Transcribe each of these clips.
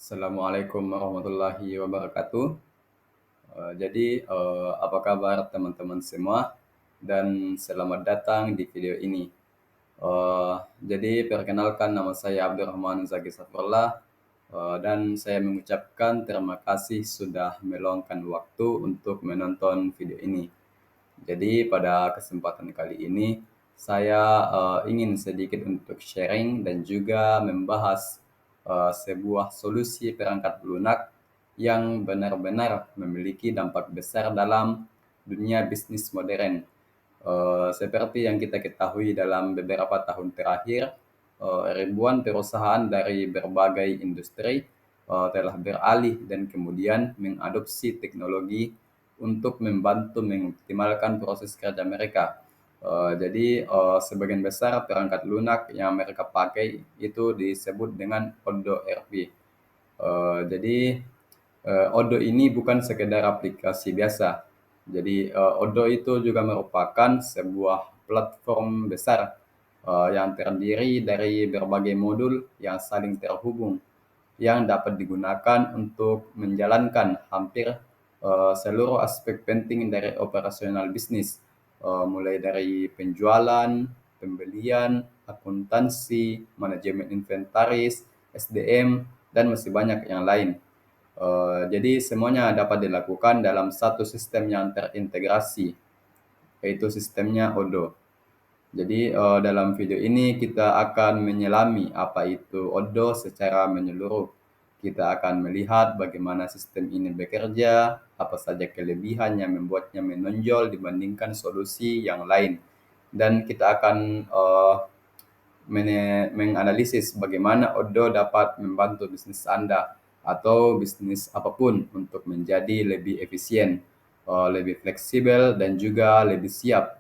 Assalamualaikum warahmatullahi wabarakatuh. Apa kabar teman-teman semua? Dan selamat datang di video ini. Perkenalkan nama saya Abdurrahman Zaki Safrullah, dan saya mengucapkan terima kasih sudah meluangkan waktu untuk menonton video ini. Jadi pada kesempatan kali ini saya ingin sedikit untuk sharing dan juga membahas sebuah solusi perangkat lunak yang benar-benar memiliki dampak besar dalam dunia bisnis modern. Seperti yang kita ketahui dalam beberapa tahun terakhir, ribuan perusahaan dari berbagai industri telah beralih dan kemudian mengadopsi teknologi untuk membantu mengoptimalkan proses kerja mereka. Sebagian besar perangkat lunak yang mereka pakai itu disebut dengan Odoo ERP. Odoo ini bukan sekedar aplikasi biasa. Odoo itu juga merupakan sebuah platform besar yang terdiri dari berbagai modul yang saling terhubung, yang dapat digunakan untuk menjalankan hampir seluruh aspek penting dari operasional bisnis, mulai dari penjualan, pembelian, akuntansi, manajemen inventaris, SDM, dan masih banyak yang lain. Jadi semuanya dapat dilakukan dalam satu sistem yang terintegrasi, yaitu sistemnya Odoo. Dalam video ini kita akan menyelami apa itu Odoo secara menyeluruh. Kita akan melihat bagaimana sistem ini bekerja, apa saja kelebihan yang membuatnya menonjol dibandingkan solusi yang lain. Dan kita akan menganalisis bagaimana Odoo dapat membantu bisnis Anda atau bisnis apapun untuk menjadi lebih efisien, lebih fleksibel, dan juga lebih siap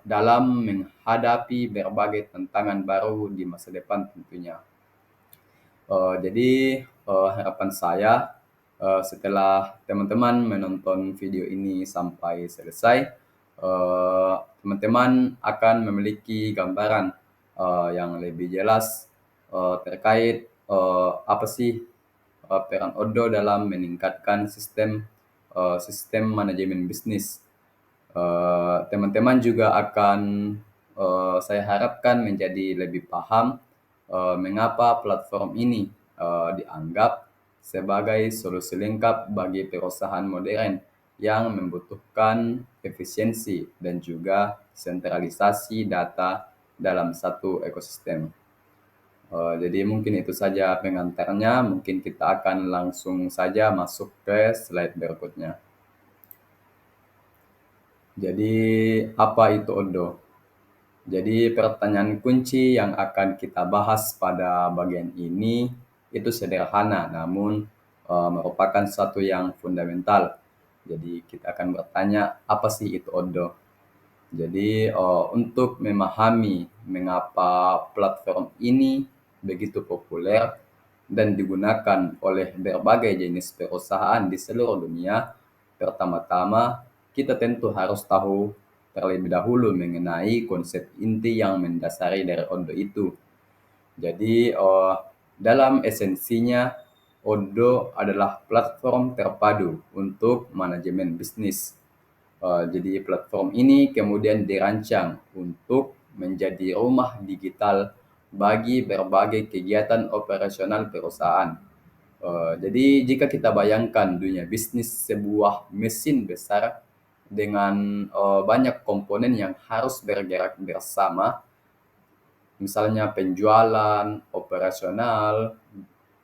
dalam menghadapi berbagai tantangan baru di masa depan tentunya. Harapan saya setelah teman-teman menonton video ini sampai selesai, teman-teman akan memiliki gambaran yang lebih jelas terkait apa sih peran Odoo dalam meningkatkan sistem manajemen bisnis. Teman-teman juga akan saya harapkan menjadi lebih paham mengapa platform ini dianggap sebagai solusi lengkap bagi perusahaan modern yang membutuhkan efisiensi dan juga sentralisasi data dalam satu ekosistem. Jadi mungkin itu saja pengantarnya. Mungkin kita akan langsung saja masuk ke slide berikutnya. Jadi apa itu Odoo? Jadi pertanyaan kunci yang akan kita bahas pada bagian ini itu sederhana, namun merupakan satu yang fundamental. Jadi kita akan bertanya, apa sih itu Odoo? Untuk memahami mengapa platform ini begitu populer dan digunakan oleh berbagai jenis perusahaan di seluruh dunia, pertama-tama kita tentu harus tahu terlebih dahulu mengenai konsep inti yang mendasari dari Odoo itu. Dalam esensinya, Odoo adalah platform terpadu untuk manajemen bisnis. Jadi platform ini kemudian dirancang untuk menjadi rumah digital bagi berbagai kegiatan operasional perusahaan. Jadi jika kita bayangkan dunia bisnis sebuah mesin besar dengan banyak komponen yang harus bergerak bersama, misalnya penjualan, operasional,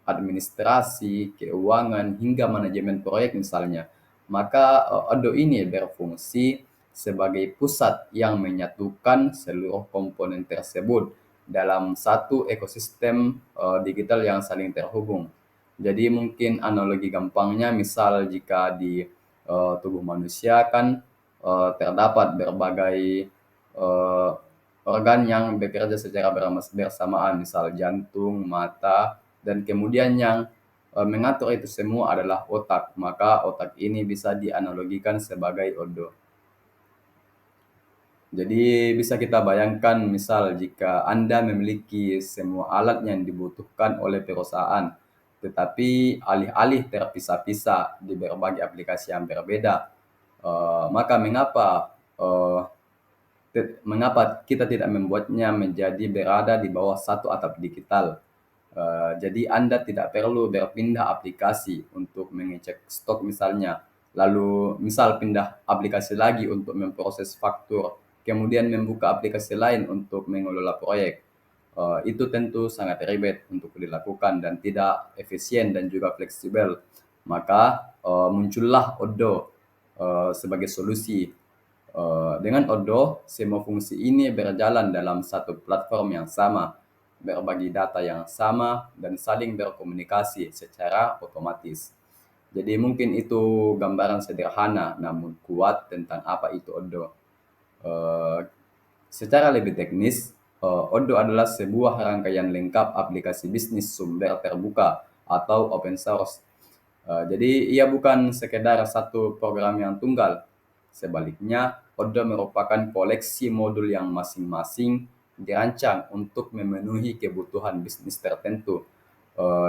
administrasi, keuangan, hingga manajemen proyek misalnya. Maka Odoo ini berfungsi sebagai pusat yang menyatukan seluruh komponen tersebut dalam satu ekosistem digital yang saling terhubung. Jadi mungkin analogi gampangnya, misal jika di tubuh manusia kan terdapat berbagai eh, organ yang bekerja secara bersamaan, misal jantung, mata, dan kemudian yang mengatur itu semua adalah otak. Maka otak ini bisa dianalogikan sebagai Odoo. Jadi bisa kita bayangkan, misal jika Anda memiliki semua alat yang dibutuhkan oleh perusahaan, tetapi alih-alih terpisah-pisah di berbagai aplikasi yang berbeda. Maka mengapa kita tidak membuatnya menjadi berada di bawah satu atap digital? Jadi Anda tidak perlu berpindah aplikasi untuk mengecek stok misalnya, lalu misal pindah aplikasi lagi untuk memproses faktur, kemudian membuka aplikasi lain untuk mengelola proyek. Itu tentu sangat ribet untuk dilakukan dan tidak efisien dan juga fleksibel. Maka muncullah Odoo sebagai solusi. Dengan Odoo, semua fungsi ini berjalan dalam satu platform yang sama, berbagi data yang sama, dan saling berkomunikasi secara otomatis. Jadi mungkin itu gambaran sederhana namun kuat tentang apa itu Odoo. Eh, Secara lebih teknis, Odoo adalah sebuah rangkaian lengkap aplikasi bisnis sumber terbuka atau open source. Jadi ia bukan sekedar satu program yang tunggal. Sebaliknya, Odoo merupakan koleksi modul yang masing-masing dirancang untuk memenuhi kebutuhan bisnis tertentu.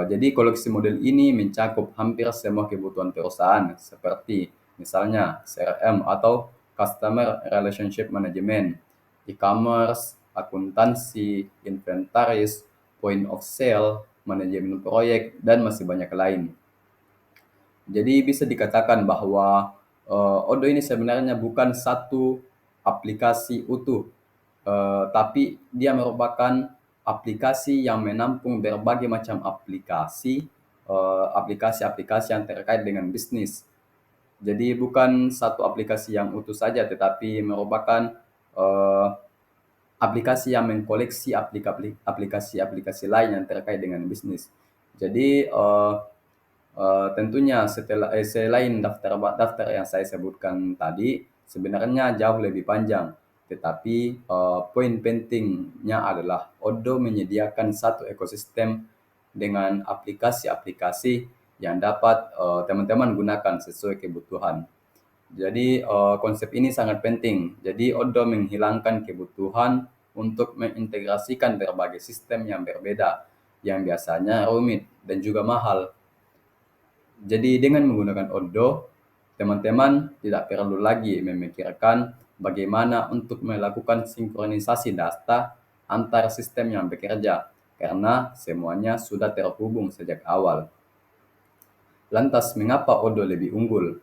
Jadi koleksi modul ini mencakup hampir semua kebutuhan perusahaan seperti misalnya CRM atau Customer Relationship Management, e-commerce, akuntansi, inventaris, point of sale, manajemen proyek, dan masih banyak lain. Jadi bisa dikatakan bahwa Odoo ini sebenarnya bukan satu aplikasi utuh, tapi dia merupakan aplikasi yang menampung berbagai macam aplikasi-aplikasi yang terkait dengan bisnis. Jadi bukan satu aplikasi yang utuh saja, tetapi merupakan eh, aplikasi yang mengkoleksi aplikasi-aplikasi lain yang terkait dengan bisnis. Jadi tentunya selain daftar yang saya sebutkan tadi, sebenarnya jauh lebih panjang. Tetapi poin pentingnya adalah Odoo menyediakan satu ekosistem dengan aplikasi-aplikasi yang dapat teman-teman gunakan sesuai kebutuhan. Jadi konsep ini sangat penting. Jadi Odoo menghilangkan kebutuhan untuk mengintegrasikan berbagai sistem yang berbeda, yang biasanya rumit dan juga mahal. Jadi dengan menggunakan Odoo, teman-teman tidak perlu lagi memikirkan bagaimana untuk melakukan sinkronisasi data antar sistem yang bekerja, karena semuanya sudah terhubung sejak awal. Lantas, mengapa Odoo lebih unggul?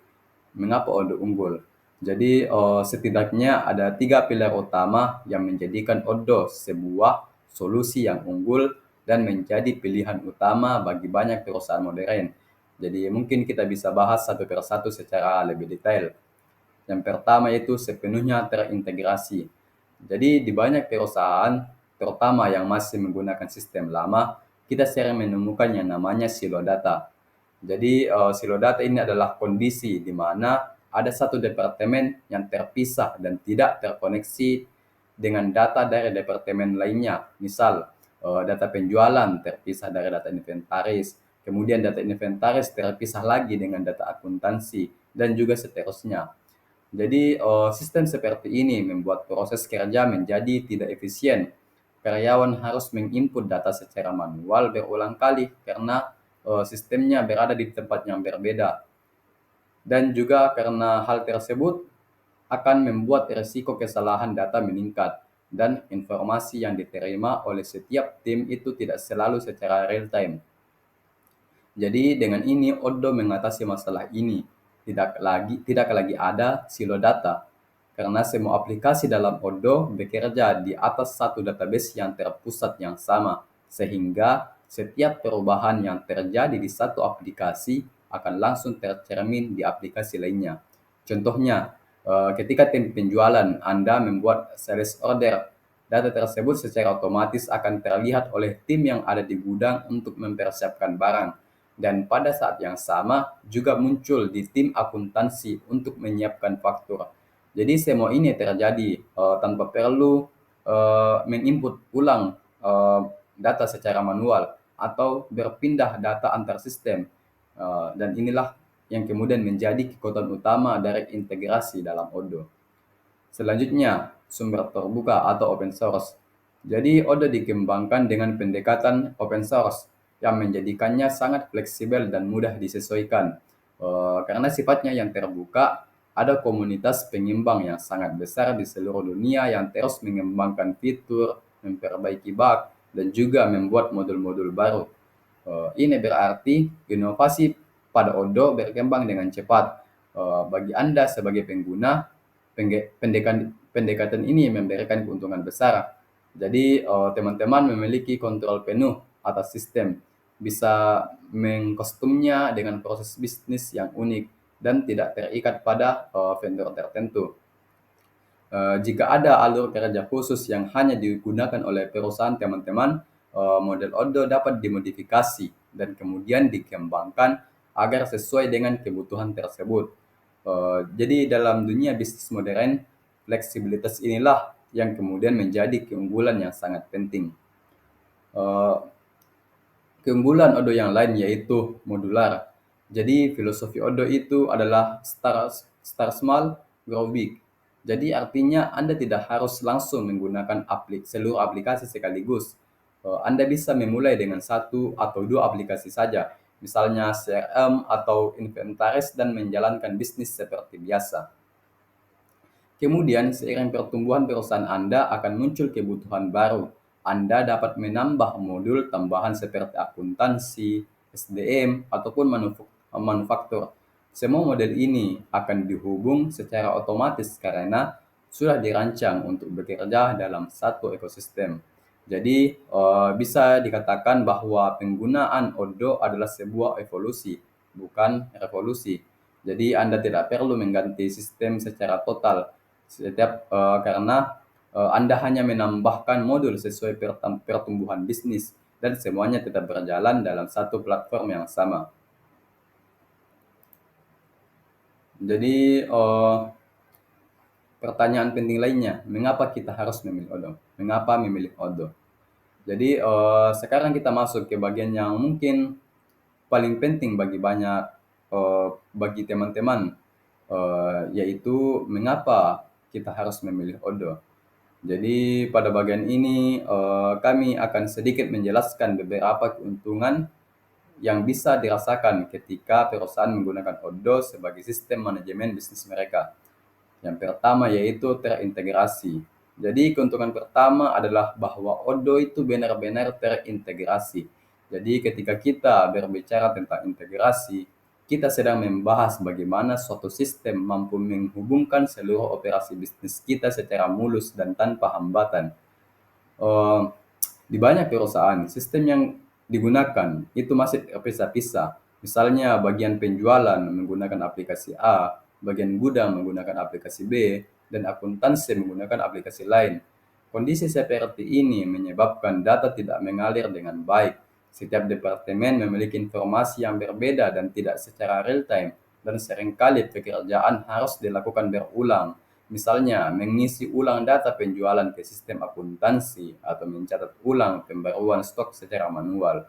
Mengapa Odoo unggul? Jadi, setidaknya ada 3 pilar utama yang menjadikan Odoo sebuah solusi yang unggul dan menjadi pilihan utama bagi banyak perusahaan modern. Jadi, mungkin kita bisa bahas satu persatu secara lebih detail. Yang pertama itu sepenuhnya terintegrasi. Jadi di banyak perusahaan, terutama yang masih menggunakan sistem lama, kita sering menemukan yang namanya silo data. Jadi silo data ini adalah kondisi di mana ada satu departemen yang terpisah dan tidak terkoneksi dengan data dari departemen lainnya. Misal, data penjualan terpisah dari data inventaris, kemudian data inventaris terpisah lagi dengan data akuntansi, dan juga seterusnya. Jadi sistem seperti ini membuat proses kerja menjadi tidak efisien. Karyawan harus menginput data secara manual berulang kali karena sistemnya berada di tempat yang berbeda. Dan juga karena hal tersebut akan membuat risiko kesalahan data meningkat dan informasi yang diterima oleh setiap tim itu tidak selalu secara real time. Jadi dengan ini Odoo mengatasi masalah ini. Tidak lagi ada silo data karena semua aplikasi dalam Odoo bekerja di atas satu database yang terpusat yang sama sehingga setiap perubahan yang terjadi di satu aplikasi akan langsung tercermin di aplikasi lainnya. Contohnya, ketika tim penjualan Anda membuat sales order, data tersebut secara otomatis akan terlihat oleh tim yang ada di gudang untuk mempersiapkan barang dan pada saat yang sama juga muncul di tim akuntansi untuk menyiapkan faktur. Jadi semua ini terjadi tanpa perlu menginput ulang data secara manual atau berpindah data antar sistem. Dan inilah yang kemudian menjadi kekuatan utama dari integrasi dalam Odoo. Selanjutnya, sumber terbuka atau open source. Jadi Odoo dikembangkan dengan pendekatan open source. yang menjadikannya sangat fleksibel dan mudah disesuaikan. Karena sifatnya yang terbuka, ada komunitas pengimbang yang sangat besar di seluruh dunia yang terus mengembangkan fitur, memperbaiki bug, dan juga membuat modul-modul baru. Ini berarti inovasi pada Odoo berkembang dengan cepat. Bagi Anda sebagai pengguna, pendekatan ini memberikan keuntungan besar. Jadi, teman-teman memiliki kontrol penuh atas sistem, bisa mengkostumnya dengan proses bisnis yang unik dan tidak terikat pada vendor tertentu. Jika ada alur kerja khusus yang hanya digunakan oleh perusahaan teman-teman, model Odoo dapat dimodifikasi dan kemudian dikembangkan agar sesuai dengan kebutuhan tersebut. Jadi dalam dunia bisnis modern, fleksibilitas inilah yang kemudian menjadi keunggulan yang sangat penting. Eh, Keunggulan Odoo yang lain yaitu modular. Jadi filosofi Odoo itu adalah start small, grow big. Jadi artinya Anda tidak harus langsung menggunakan seluruh aplikasi sekaligus. Anda bisa memulai dengan satu atau dua aplikasi saja, misalnya CRM atau inventaris dan menjalankan bisnis seperti biasa. Kemudian, seiring pertumbuhan perusahaan Anda akan muncul kebutuhan baru. Anda dapat menambah modul tambahan seperti akuntansi, SDM, ataupun manufaktur. Semua model ini akan dihubung secara otomatis karena sudah dirancang untuk bekerja dalam satu ekosistem. Jadi, bisa dikatakan bahwa penggunaan Odoo adalah sebuah evolusi, bukan revolusi. Jadi, Anda tidak perlu mengganti sistem secara total, karena Anda hanya menambahkan modul sesuai pertumbuhan bisnis dan semuanya tetap berjalan dalam satu platform yang sama. Jadi, pertanyaan penting lainnya, mengapa kita harus memilih Odoo? Mengapa memilih Odoo? Jadi, sekarang kita masuk ke bagian yang mungkin paling penting bagi teman-teman, yaitu mengapa kita harus memilih Odoo. Jadi pada bagian ini kami akan sedikit menjelaskan beberapa keuntungan yang bisa dirasakan ketika perusahaan menggunakan Odoo sebagai sistem manajemen bisnis mereka. Yang pertama yaitu terintegrasi. Jadi keuntungan pertama adalah bahwa Odoo itu benar-benar terintegrasi. Jadi ketika kita berbicara tentang integrasi, kita sedang membahas bagaimana suatu sistem mampu menghubungkan seluruh operasi bisnis kita secara mulus dan tanpa hambatan. Eh, di banyak perusahaan, sistem yang digunakan itu masih terpisah-pisah. Misalnya bagian penjualan menggunakan aplikasi A, bagian gudang menggunakan aplikasi B, dan akuntansi menggunakan aplikasi lain. Kondisi seperti ini menyebabkan data tidak mengalir dengan baik. Setiap departemen memiliki informasi yang berbeda dan tidak secara real time, dan seringkali pekerjaan harus dilakukan berulang. Misalnya, mengisi ulang data penjualan ke sistem akuntansi atau mencatat ulang pembaruan stok secara manual.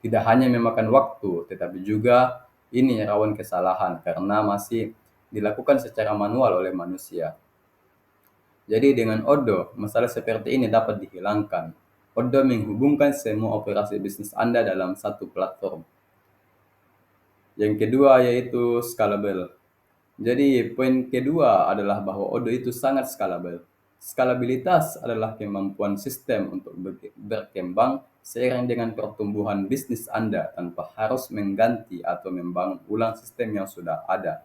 Tidak hanya memakan waktu, tetapi juga ini rawan kesalahan karena masih dilakukan secara manual oleh manusia. Jadi dengan Odoo, masalah seperti ini dapat dihilangkan. Odoo menghubungkan semua operasi bisnis Anda dalam satu platform. Yang kedua yaitu scalable. Jadi poin kedua adalah bahwa Odoo itu sangat scalable. Skalabilitas adalah kemampuan sistem untuk berkembang seiring dengan pertumbuhan bisnis Anda tanpa harus mengganti atau membangun ulang sistem yang sudah ada.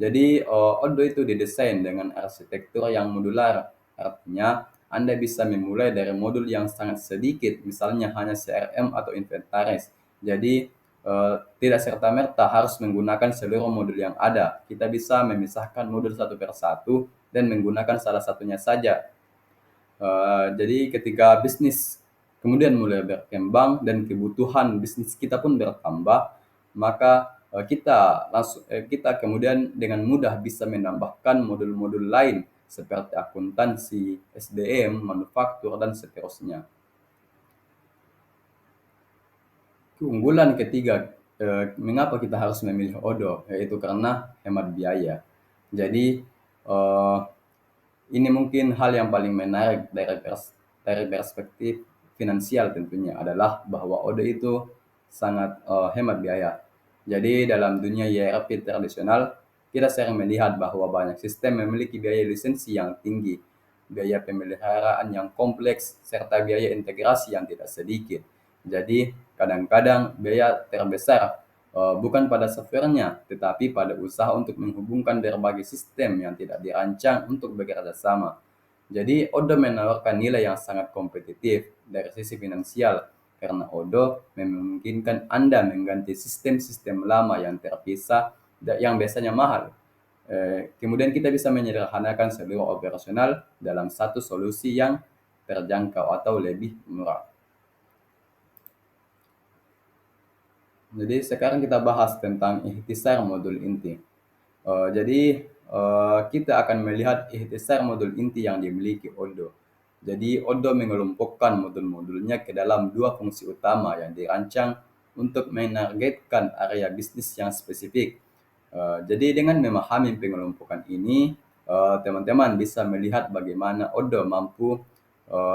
Jadi Odoo itu didesain dengan arsitektur yang modular. Artinya Anda bisa memulai dari modul yang sangat sedikit, misalnya hanya CRM atau inventaris. Jadi tidak serta-merta harus menggunakan seluruh modul yang ada. Kita bisa memisahkan modul satu per satu dan menggunakan salah satunya saja. Jadi ketika bisnis kemudian mulai berkembang dan kebutuhan bisnis kita pun bertambah, maka kita kemudian dengan mudah bisa menambahkan modul-modul lain seperti akuntansi, SDM, manufaktur, dan seterusnya. Keunggulan ketiga, mengapa kita harus memilih Odoo, yaitu karena hemat biaya. Jadi, eh, ini mungkin hal yang paling menarik dari perspektif finansial tentunya adalah bahwa Odoo itu sangat hemat biaya. Jadi dalam dunia ERP tradisional, kita sering melihat bahwa banyak sistem memiliki biaya lisensi yang tinggi, biaya pemeliharaan yang kompleks, serta biaya integrasi yang tidak sedikit. Jadi kadang-kadang biaya terbesar bukan pada softwarenya, tetapi pada usaha untuk menghubungkan berbagai sistem yang tidak dirancang untuk bekerja sama. Jadi Odoo menawarkan nilai yang sangat kompetitif dari sisi finansial karena Odoo memungkinkan Anda mengganti sistem-sistem lama yang terpisah yang biasanya mahal. Kemudian kita bisa menyederhanakan seluruh operasional dalam satu solusi yang terjangkau atau lebih murah. Jadi sekarang kita bahas tentang ikhtisar modul inti. Kita akan melihat ikhtisar modul inti yang dimiliki Odoo. Jadi Odoo mengelompokkan modul-modulnya ke dalam dua fungsi utama yang dirancang untuk menargetkan area bisnis yang spesifik. Jadi dengan memahami pengelompokan ini, teman-teman bisa melihat bagaimana Odoo mampu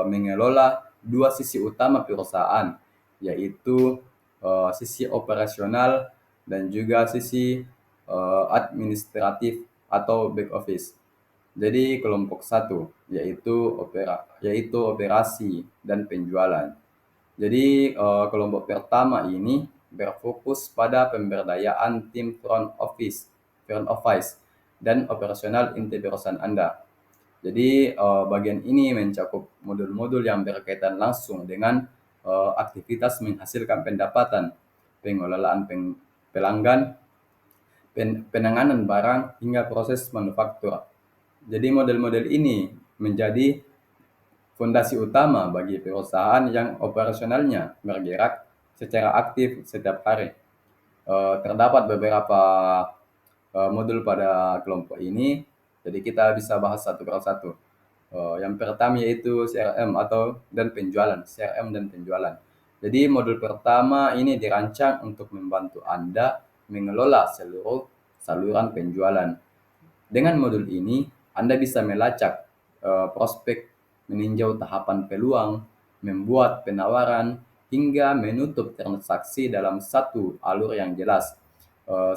mengelola dua sisi utama perusahaan, yaitu sisi operasional dan juga sisi administratif atau back office. Jadi kelompok satu yaitu operasi dan penjualan. Jadi kelompok pertama ini berfokus pada pemberdayaan tim front office dan operasional inti perusahaan Anda. Jadi bagian ini mencakup modul-modul yang berkaitan langsung dengan aktivitas menghasilkan pendapatan, pengelolaan pelanggan, penanganan barang hingga proses manufaktur. Jadi model-model ini menjadi fondasi utama bagi perusahaan yang operasionalnya bergerak secara aktif setiap hari. Terdapat beberapa modul pada kelompok ini, jadi kita bisa bahas satu persatu. Yang pertama yaitu CRM dan penjualan. Jadi modul pertama ini dirancang untuk membantu Anda mengelola seluruh saluran penjualan. Dengan modul ini, Anda bisa melacak prospek, meninjau tahapan peluang, membuat penawaran, hingga menutup transaksi dalam satu alur yang jelas.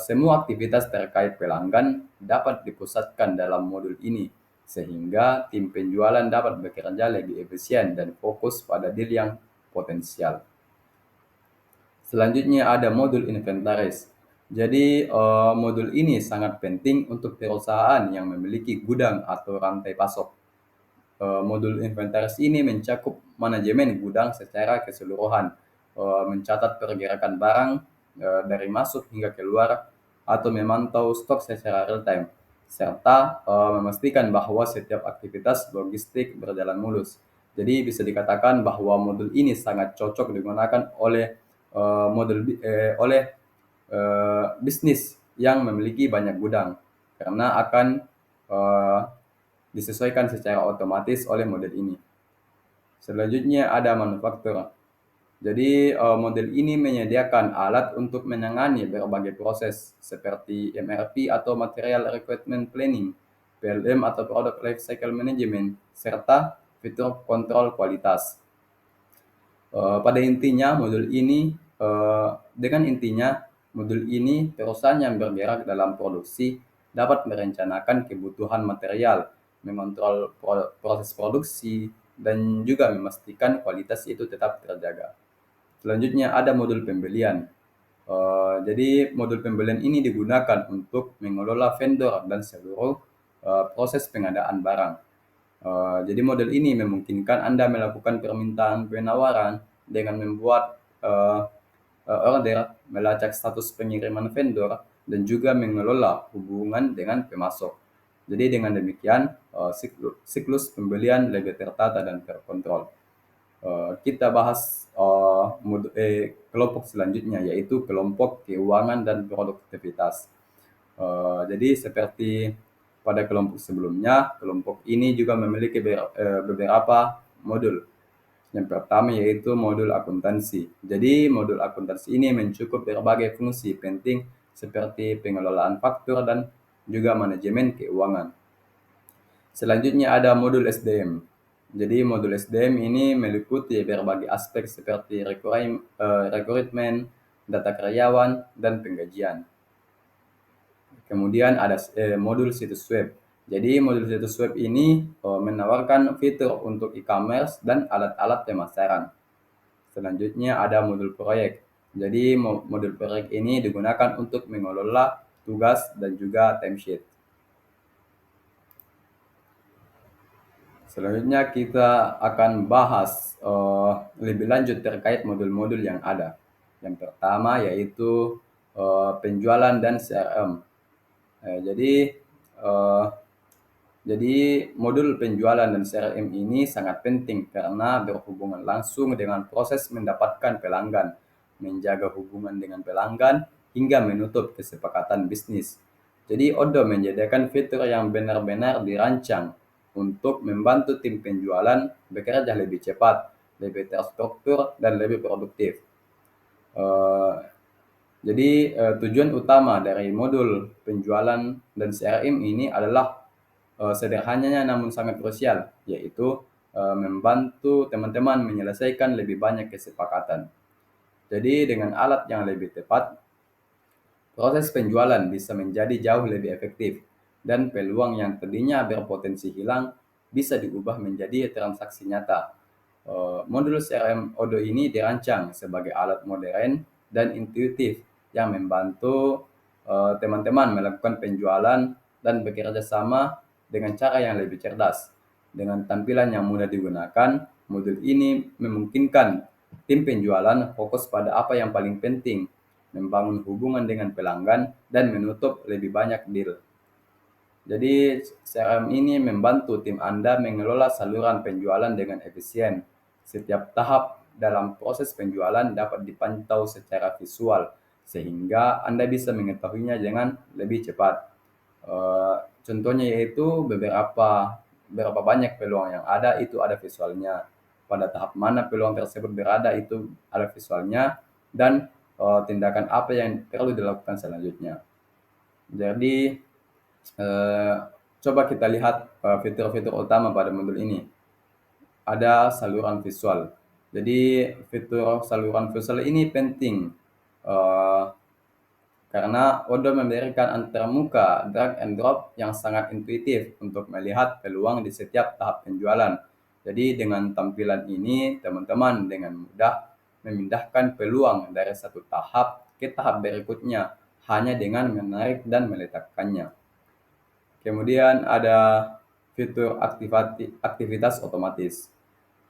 Semua aktivitas terkait pelanggan dapat dipusatkan dalam modul ini, sehingga tim penjualan dapat bekerja lebih efisien dan fokus pada deal yang potensial. Selanjutnya ada modul inventaris. Jadi modul ini sangat penting untuk perusahaan yang memiliki gudang atau rantai pasok. Modul inventaris ini mencakup manajemen gudang secara keseluruhan, mencatat pergerakan barang dari masuk hingga keluar, atau memantau stok secara real time, serta memastikan bahwa setiap aktivitas logistik berjalan mulus. Jadi bisa dikatakan bahwa modul ini sangat cocok digunakan oleh bisnis yang memiliki banyak gudang karena akan eh, disesuaikan secara otomatis oleh model ini. Selanjutnya ada manufaktur. Jadi model ini menyediakan alat untuk menangani berbagai proses seperti MRP atau Material Requirement Planning, PLM atau Product Lifecycle Management, serta fitur kontrol kualitas. Pada intinya dengan intinya modul ini perusahaan yang bergerak dalam produksi dapat merencanakan kebutuhan material, mengontrol proses produksi, dan juga memastikan kualitas itu tetap terjaga. Selanjutnya ada modul pembelian. Jadi modul pembelian ini digunakan untuk mengelola vendor dan seluruh proses pengadaan barang. Jadi model ini memungkinkan Anda melakukan permintaan penawaran dengan membuat order, melacak status pengiriman vendor, dan juga mengelola hubungan dengan pemasok. Jadi dengan demikian siklus pembelian lebih tertata dan terkontrol. Kita bahas kelompok selanjutnya yaitu kelompok keuangan dan produktivitas. Jadi seperti pada kelompok sebelumnya, kelompok ini juga memiliki beberapa modul. Yang pertama yaitu modul akuntansi. Jadi modul akuntansi ini mencakup berbagai fungsi penting seperti pengelolaan faktur dan juga manajemen keuangan. Selanjutnya ada modul SDM. Jadi modul SDM ini meliputi berbagai aspek seperti rekrutmen, data karyawan, dan penggajian. Kemudian ada modul situs web. Jadi modul situs web ini menawarkan fitur untuk e-commerce dan alat-alat pemasaran. Selanjutnya ada modul proyek. Jadi modul proyek ini digunakan untuk mengelola tugas dan juga timesheet. Selanjutnya kita akan bahas lebih lanjut terkait modul-modul yang ada. Yang pertama yaitu penjualan dan CRM. Eh, jadi eh, jadi modul penjualan dan CRM ini sangat penting karena berhubungan langsung dengan proses mendapatkan pelanggan, menjaga hubungan dengan pelanggan, hingga menutup kesepakatan bisnis. Jadi Odoo menyediakan fitur yang benar-benar dirancang untuk membantu tim penjualan bekerja lebih cepat, lebih terstruktur, dan lebih produktif. Eh, tujuan utama dari modul penjualan dan CRM ini adalah sederhananya namun sangat krusial, yaitu membantu teman-teman menyelesaikan lebih banyak kesepakatan. Jadi dengan alat yang lebih tepat, proses penjualan bisa menjadi jauh lebih efektif dan peluang yang tadinya berpotensi hilang bisa diubah menjadi transaksi nyata. Modul CRM Odoo ini dirancang sebagai alat modern dan intuitif yang membantu teman-teman melakukan penjualan dan bekerja sama dengan cara yang lebih cerdas. Dengan tampilan yang mudah digunakan, modul ini memungkinkan tim penjualan fokus pada apa yang paling penting, membangun hubungan dengan pelanggan, dan menutup lebih banyak deal. Jadi CRM ini membantu tim Anda mengelola saluran penjualan dengan efisien. Setiap tahap dalam proses penjualan dapat dipantau secara visual, sehingga Anda bisa mengetahuinya dengan lebih cepat. Contohnya yaitu beberapa banyak peluang yang ada itu ada visualnya. Pada tahap mana peluang tersebut berada itu ada visualnya dan tindakan apa yang perlu dilakukan selanjutnya. Jadi eh, coba kita lihat fitur-fitur utama pada modul ini. Ada saluran visual. Jadi fitur saluran visual ini penting eh, karena Odoo memberikan antarmuka drag and drop yang sangat intuitif untuk melihat peluang di setiap tahap penjualan. Jadi dengan tampilan ini, teman-teman dengan mudah memindahkan peluang dari satu tahap ke tahap berikutnya hanya dengan menarik dan meletakkannya. Kemudian ada fitur aktivitas otomatis.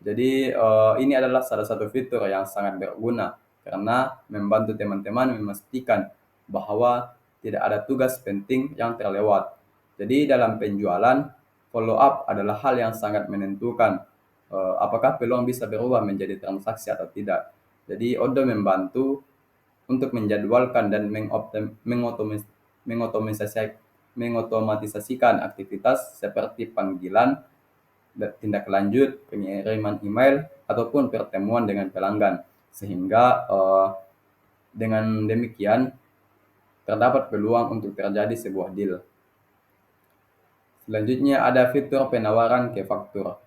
Jadi ini adalah salah satu fitur yang sangat berguna karena membantu teman-teman memastikan bahwa tidak ada tugas penting yang terlewat. Jadi dalam penjualan, follow up adalah hal yang sangat menentukan apakah peluang bisa berubah menjadi transaksi atau tidak. Jadi Odoo membantu untuk menjadwalkan dan mengotomatisasikan aktivitas seperti panggilan, tindak lanjut, pengiriman email, ataupun pertemuan dengan pelanggan. Sehingga dengan demikian terdapat peluang untuk terjadi sebuah deal. Selanjutnya ada fitur penawaran ke faktur.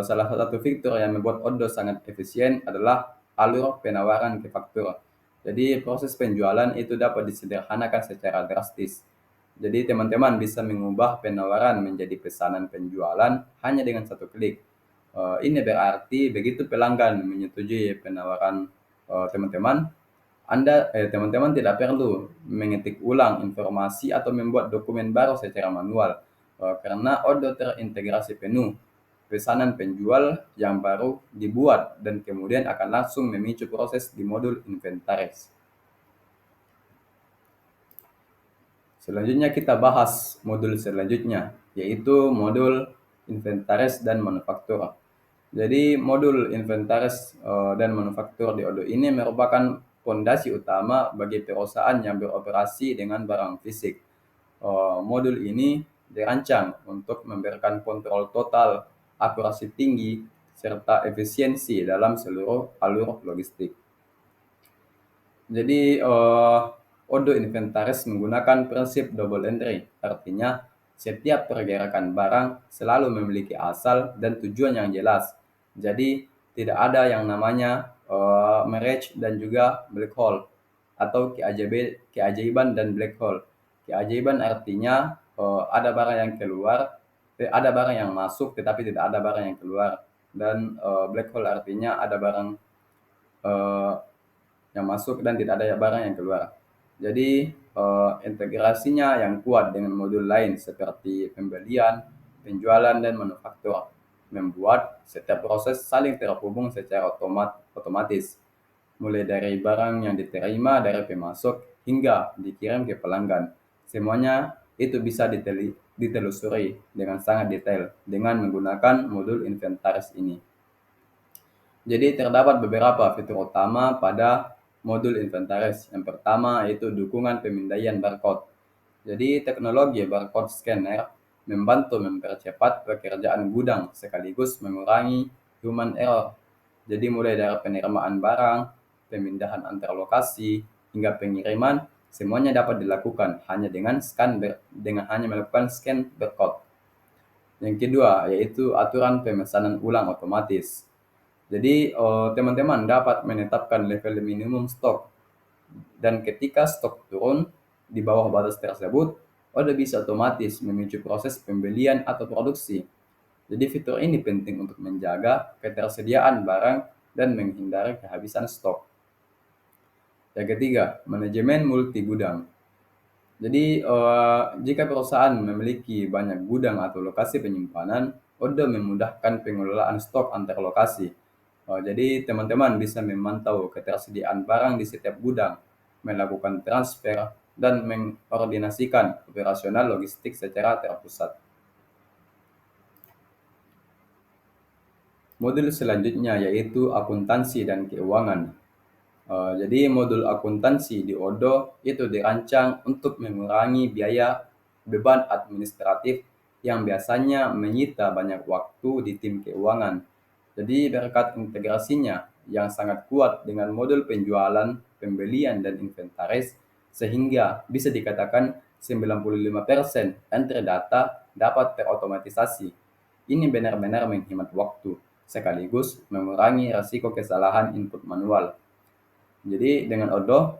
Salah satu fitur yang membuat Odoo sangat efisien adalah alur penawaran ke faktur. Jadi proses penjualan itu dapat disederhanakan secara drastis. Jadi teman-teman bisa mengubah penawaran menjadi pesanan penjualan hanya dengan satu klik. Ini berarti begitu pelanggan menyetujui penawaran teman-teman, teman-teman tidak perlu mengetik ulang informasi atau membuat dokumen baru secara manual, karena Odoo terintegrasi penuh. Pesanan penjual yang baru dibuat dan kemudian akan langsung memicu proses di modul inventaris. Selanjutnya kita bahas modul selanjutnya, yaitu modul inventaris dan manufaktur. Jadi modul inventaris dan manufaktur di Odoo ini merupakan fondasi utama bagi perusahaan yang beroperasi dengan barang fisik. Modul ini dirancang untuk memberikan kontrol total, akurasi tinggi, serta efisiensi dalam seluruh alur logistik. Jadi Odoo inventaris menggunakan prinsip double entry, artinya setiap pergerakan barang selalu memiliki asal dan tujuan yang jelas. Jadi tidak ada yang namanya mirage dan juga black hole atau keajaiban dan black hole. Keajaiban artinya ada barang yang keluar, ada barang yang masuk tetapi tidak ada barang yang keluar. Dan black hole artinya ada barang eh, yang masuk dan tidak ada barang yang keluar. Jadi integrasinya yang kuat dengan modul lain seperti pembelian, penjualan, dan manufaktur membuat setiap proses saling terhubung secara otomatis, mulai dari barang yang diterima dari pemasok hingga dikirim ke pelanggan. Semuanya itu bisa ditelusuri dengan sangat detail dengan menggunakan modul inventaris ini. Jadi terdapat beberapa fitur utama pada modul inventaris. Yang pertama yaitu dukungan pemindaian barcode. Jadi teknologi barcode scanner membantu mempercepat pekerjaan gudang sekaligus mengurangi human error. Jadi mulai dari penerimaan barang, pemindahan antar lokasi, hingga pengiriman, semuanya dapat dilakukan hanya dengan hanya melakukan scan barcode. Yang kedua yaitu aturan pemesanan ulang otomatis. Jadi teman-teman dapat menetapkan level minimum stok dan ketika stok turun di bawah batas tersebut, Anda bisa otomatis memicu proses pembelian atau produksi. Jadi fitur ini penting untuk menjaga ketersediaan barang dan menghindari kehabisan stok. Yang ketiga, manajemen multi gudang. Jadi jika perusahaan memiliki banyak gudang atau lokasi penyimpanan, Anda memudahkan pengelolaan stok antar lokasi. Jadi teman-teman bisa memantau ketersediaan barang di setiap gudang, melakukan transfer, dan mengkoordinasikan operasional logistik secara terpusat. Modul selanjutnya yaitu akuntansi dan keuangan. Jadi modul akuntansi di Odoo itu dirancang untuk mengurangi biaya beban administratif yang biasanya menyita banyak waktu di tim keuangan. Jadi berkat integrasinya yang sangat kuat dengan modul penjualan, pembelian, dan inventaris, sehingga bisa dikatakan 95% entry data dapat terotomatisasi. Ini benar-benar menghemat waktu, sekaligus mengurangi risiko kesalahan input manual. Jadi dengan Odoo,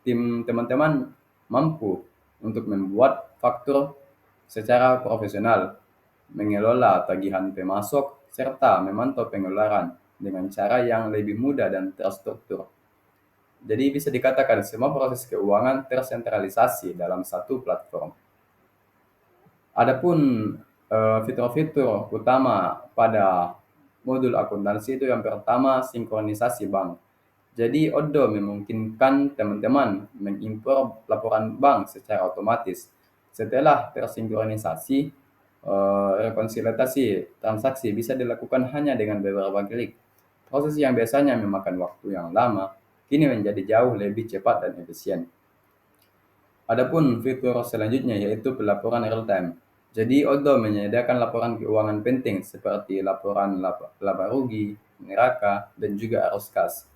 tim teman-teman mampu untuk membuat faktur secara profesional, mengelola tagihan pemasok, serta memantau pengeluaran dengan cara yang lebih mudah dan terstruktur. Jadi bisa dikatakan semua proses keuangan tersentralisasi dalam satu platform. Adapun fitur-fitur utama pada modul akuntansi itu yang pertama sinkronisasi bank. Jadi Odoo memungkinkan teman-teman mengimpor laporan bank secara otomatis. Setelah tersinkronisasi, rekonsiliasi transaksi bisa dilakukan hanya dengan beberapa klik. Proses yang biasanya memakan waktu yang lama, kini menjadi jauh lebih cepat dan efisien. Adapun fitur selanjutnya yaitu pelaporan real time. Jadi Odoo menyediakan laporan keuangan penting seperti laporan laba rugi, neraca, dan juga arus kas.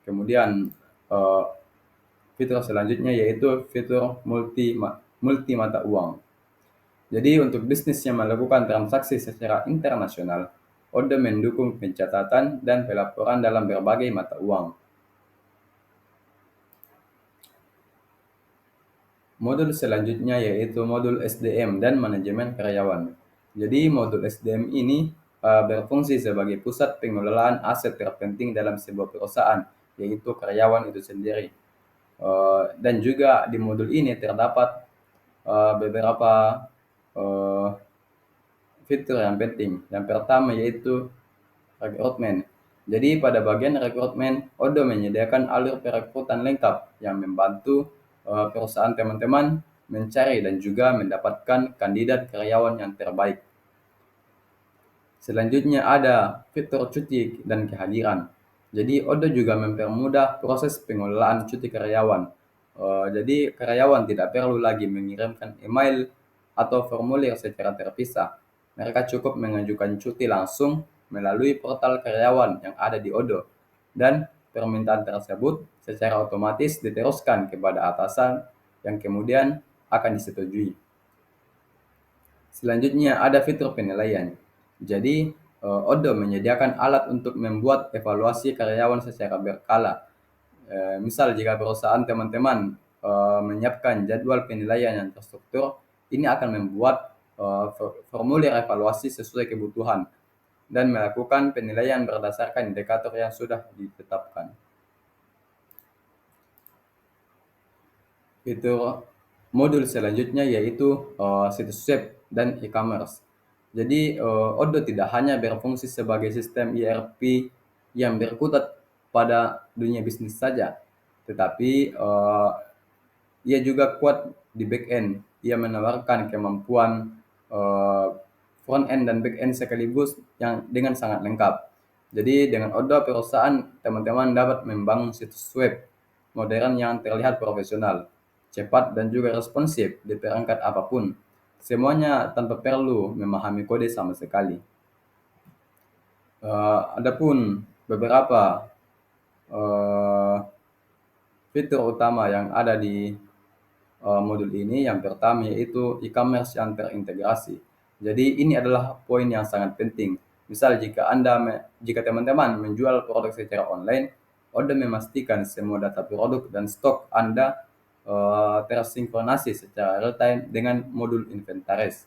Kemudian eh, fitur selanjutnya yaitu fitur multi mata uang. Jadi untuk bisnis yang melakukan transaksi secara internasional, Odoo mendukung pencatatan dan pelaporan dalam berbagai mata uang. Modul selanjutnya yaitu modul SDM dan manajemen karyawan. Jadi modul SDM ini berfungsi sebagai pusat pengelolaan aset terpenting dalam sebuah perusahaan, yaitu karyawan itu sendiri. Dan juga di modul ini terdapat beberapa eh, fitur yang penting. Yang pertama yaitu rekrutmen. Jadi pada bagian rekrutmen, Odoo menyediakan alur perekrutan lengkap yang membantu perusahaan teman-teman mencari dan juga mendapatkan kandidat karyawan yang terbaik. Selanjutnya ada fitur cuti dan kehadiran. Jadi Odoo juga mempermudah proses pengelolaan cuti karyawan. Jadi karyawan tidak perlu lagi mengirimkan email atau formulir secara terpisah. Mereka cukup mengajukan cuti langsung melalui portal karyawan yang ada di Odoo dan permintaan tersebut secara otomatis diteruskan kepada atasan yang kemudian akan disetujui. Selanjutnya ada fitur penilaian. Jadi Oddo menyediakan alat untuk membuat evaluasi karyawan secara berkala. Misal jika perusahaan teman-teman menyiapkan jadwal penilaian yang terstruktur, ini akan membuat formulir evaluasi sesuai kebutuhan dan melakukan penilaian berdasarkan indikator yang sudah ditetapkan. Fitur modul selanjutnya yaitu situs web dan e-commerce. Jadi Odoo tidak hanya berfungsi sebagai sistem ERP yang berkutat pada dunia bisnis saja, tetapi ia juga kuat di back end. Ia menawarkan kemampuan eh, front end dan back end sekaligus yang dengan sangat lengkap. Jadi dengan Odoo perusahaan teman-teman dapat membangun situs web modern yang terlihat profesional, cepat dan juga responsif di perangkat apapun. Semuanya tanpa perlu memahami kode sama sekali. Adapun beberapa eh, fitur utama yang ada di modul ini, yang pertama yaitu e-commerce yang terintegrasi. Jadi ini adalah poin yang sangat penting. Misal jika teman-teman menjual produk secara online, Odoo memastikan semua data produk dan stok Anda tersinkronasi secara real time dengan modul inventaris.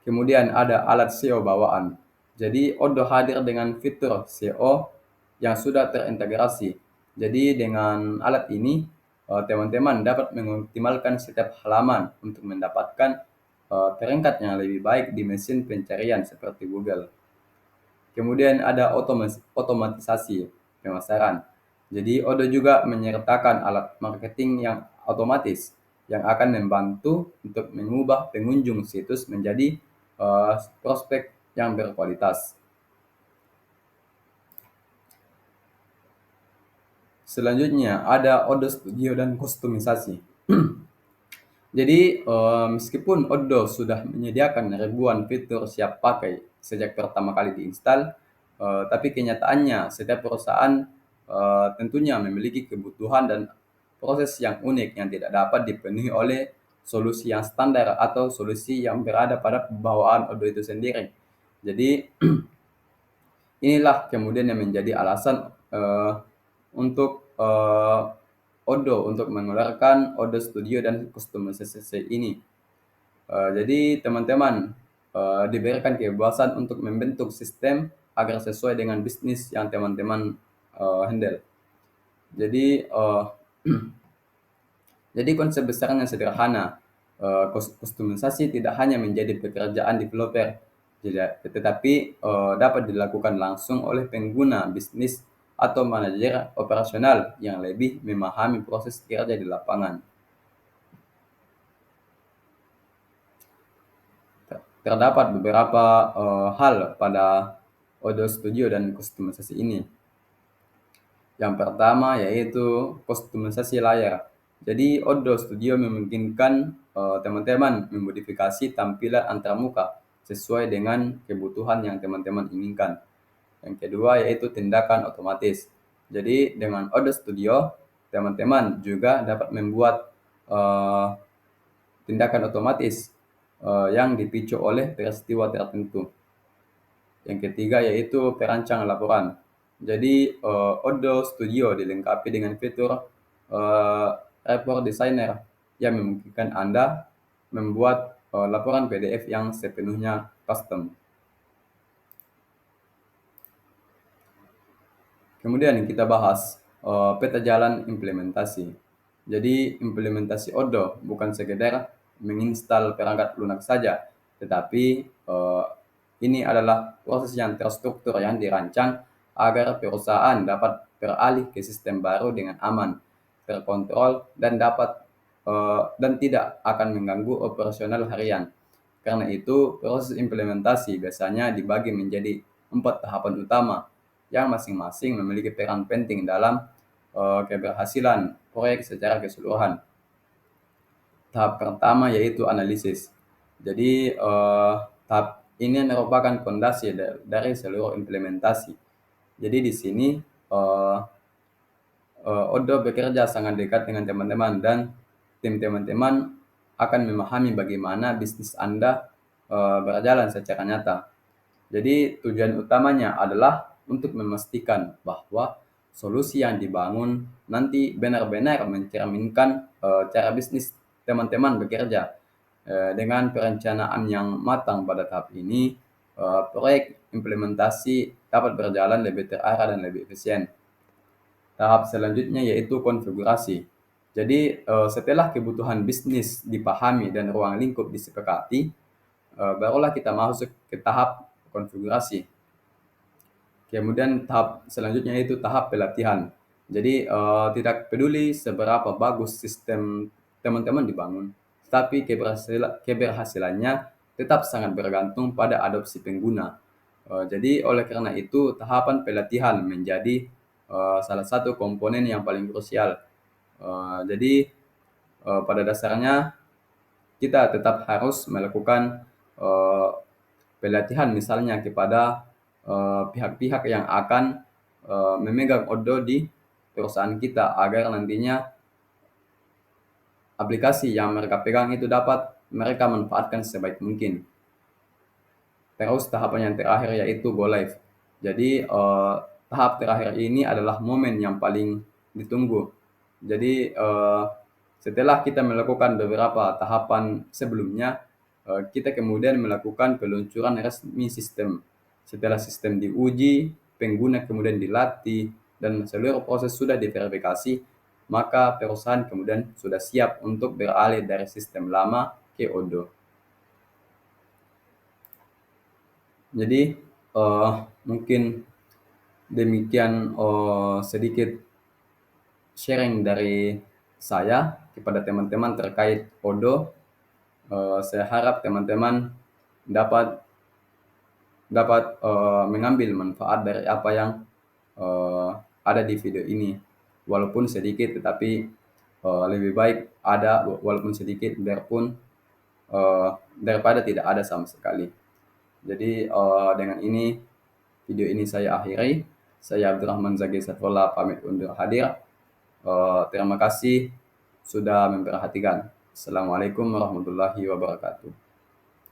Kemudian ada alat SEO bawaan. Jadi Odoo hadir dengan fitur SEO yang sudah terintegrasi. Jadi dengan alat ini teman-teman dapat mengoptimalkan setiap halaman untuk mendapatkan peringkat yang lebih baik di mesin pencarian seperti Google. Kemudian ada otomatisasi pemasaran. Jadi Odoo juga menyertakan alat marketing yang otomatis yang akan membantu untuk mengubah pengunjung situs menjadi prospek yang berkualitas. Selanjutnya ada Odoo Studio dan kustomisasi. Jadi meskipun Odoo sudah menyediakan ribuan fitur siap pakai sejak pertama kali diinstal, tapi kenyataannya setiap perusahaan tentunya memiliki kebutuhan dan proses yang unik yang tidak dapat dipenuhi oleh solusi yang standar atau solusi yang berada pada bawaan Odoo itu sendiri. Jadi inilah kemudian yang menjadi alasan untuk Odoo untuk mengeluarkan Odoo Studio dan Customization ini. Jadi teman-teman diberikan kebebasan untuk membentuk sistem agar sesuai dengan bisnis yang teman-teman handle. Jadi jadi konsep besarnya sederhana. Kustomisasi tidak hanya menjadi pekerjaan developer, tetapi dapat dilakukan langsung oleh pengguna bisnis atau manajer operasional yang lebih memahami proses kerja di lapangan. Terdapat beberapa hal pada Odoo Studio dan kustomisasi ini. Yang pertama yaitu kustomisasi layar. Jadi Odoo Studio memungkinkan teman-teman memodifikasi tampilan antarmuka sesuai dengan kebutuhan yang teman-teman inginkan. Yang kedua yaitu tindakan otomatis. Jadi dengan Odoo Studio, teman-teman juga dapat membuat tindakan otomatis yang dipicu oleh peristiwa tertentu. Yang ketiga yaitu perancang laporan. Jadi Odoo Studio dilengkapi dengan fitur report designer yang memungkinkan Anda membuat laporan PDF yang sepenuhnya custom. Kemudian kita bahas peta jalan implementasi. Jadi implementasi Odoo bukan sekedar menginstal perangkat lunak saja, tetapi ini adalah proses yang terstruktur yang dirancang agar perusahaan dapat beralih ke sistem baru dengan aman, terkontrol, dan tidak akan mengganggu operasional harian. Karena itu, proses implementasi biasanya dibagi menjadi 4 tahapan utama yang masing-masing memiliki peran penting dalam keberhasilan proyek secara keseluruhan. Tahap pertama yaitu analisis. Jadi tahap ini merupakan fondasi dari seluruh implementasi. Jadi di sini Odoo bekerja sangat dekat dengan teman-teman dan tim teman-teman akan memahami bagaimana bisnis Anda berjalan secara nyata. Jadi tujuan utamanya adalah untuk memastikan bahwa solusi yang dibangun nanti benar-benar mencerminkan cara bisnis teman-teman bekerja. Dengan perencanaan yang matang pada tahap ini, proyek implementasi dapat berjalan lebih terarah dan lebih efisien. Tahap selanjutnya yaitu konfigurasi. Jadi, setelah kebutuhan bisnis dipahami dan ruang lingkup disepakati, barulah kita masuk ke tahap konfigurasi. Kemudian tahap selanjutnya itu tahap pelatihan. Jadi, tidak peduli seberapa bagus sistem teman-teman dibangun, tapi keberhasilannya tetap sangat bergantung pada adopsi pengguna. Jadi oleh karena itu tahapan pelatihan menjadi, salah satu komponen yang paling krusial. Jadi, pada dasarnya kita tetap harus melakukan, eee, pelatihan misalnya kepada, pihak-pihak yang akan, memegang order di perusahaan kita agar nantinya aplikasi yang mereka pegang itu dapat mereka manfaatkan sebaik mungkin. Terus tahapan yang terakhir yaitu go live. Jadi, tahap terakhir ini adalah momen yang paling ditunggu. Jadi, setelah kita melakukan beberapa tahapan sebelumnya, kita kemudian melakukan peluncuran resmi sistem. Setelah sistem diuji, pengguna kemudian dilatih, dan seluruh proses sudah diverifikasi, maka perusahaan kemudian sudah siap untuk beralih dari sistem lama ke Odoo. Jadi, mungkin demikian, sedikit sharing dari saya kepada teman-teman terkait Odoo. Saya harap teman-teman dapat dapat, mengambil manfaat dari apa yang, eee, ada di video ini. Walaupun sedikit tetapi, lebih baik ada walaupun sedikit biarpun, daripada tidak ada sama sekali. Jadi, dengan ini video ini saya akhiri. Saya Abdurrahman Zaki Saifullah pamit undur hadir. Terima kasih sudah memperhatikan. Assalamualaikum warahmatullahi wabarakatuh.